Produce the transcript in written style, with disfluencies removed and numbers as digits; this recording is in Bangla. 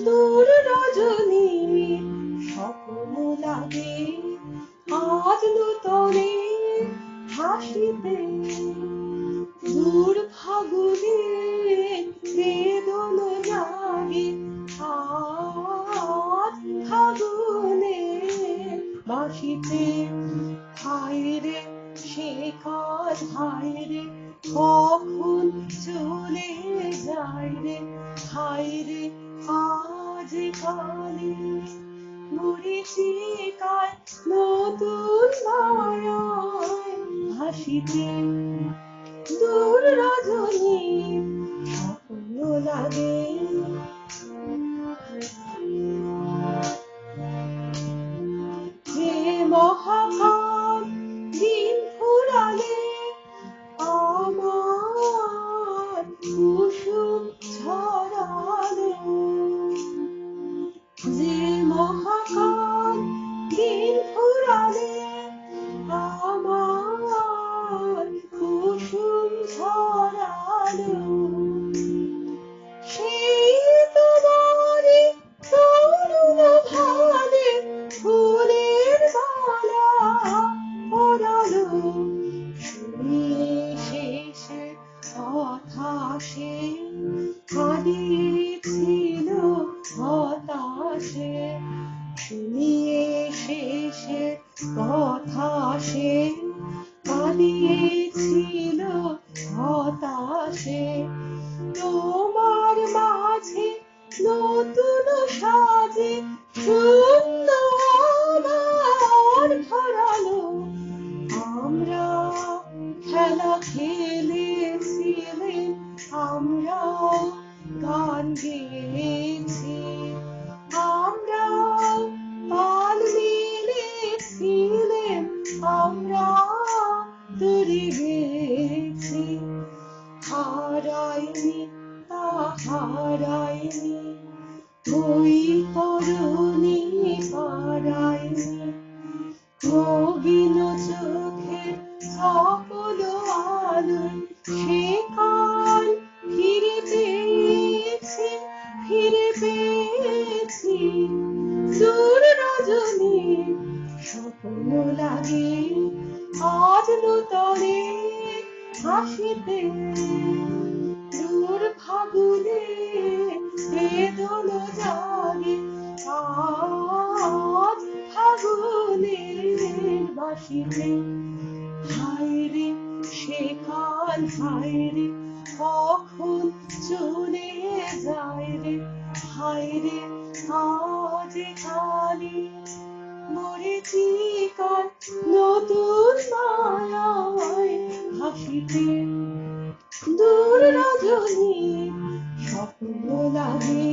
দূর রজনী স্বপ্ন লাগে আজ নূতনে হাসিতে। দূর ফাগুনে বেদন লাগে আজ ফাগুনে বাসিতে। হায়রে সে কাল হায়রে কখন চলে যায় রে। হায়রে আজ কালে মরীচিকায় নতুন মায়ায় ভাসিতে। দূর রজনী স্বপ্ন লাগে যে মহাকাল দিন ফুরালে আমার কুসুম ছড়ালো। যে মহাকাল দিন ফুরালে আমার কুসুম ছড়ালো। সেই তোমারই তরুণ ভালে ফুলের মালা পরালো। শুনিয়ে শেষে কথা সে কাঁদিয়েছিল হতাশে। শুনিয়ে শেষে কথা সে কাঁদিয়েছিল হতাশে। তোমার মাঝে নতুন সাজে শূন্য আমার ভরালো। আমরা খেলা খেলেছিলেন, আমরা গান গেয়েছি, আমরা পাল মেলেছিলেন, আমরা তরি গেয়েছি। হারায়নি তা হারায়নি ওই তরুণী হারায়নি। গহীন চোখের সকল আলোয় সে কাল ফিরে পেয়েছি, ফিরে পেয়েছি। দূর রজনী স্বপ্ন লাগে আজ নূতনে হাসিতে। দূর ফাগুনে বেদন জাগে আজ ফাগুনে বাসিতে। হায়রে সে কাল হায়রে কখন চলে যায় রে। হায়রে আজ কালে মরীচিকায় নতুন মায়ায় ভাসিতে। দূর রজনী স্বপ্ন লাগে।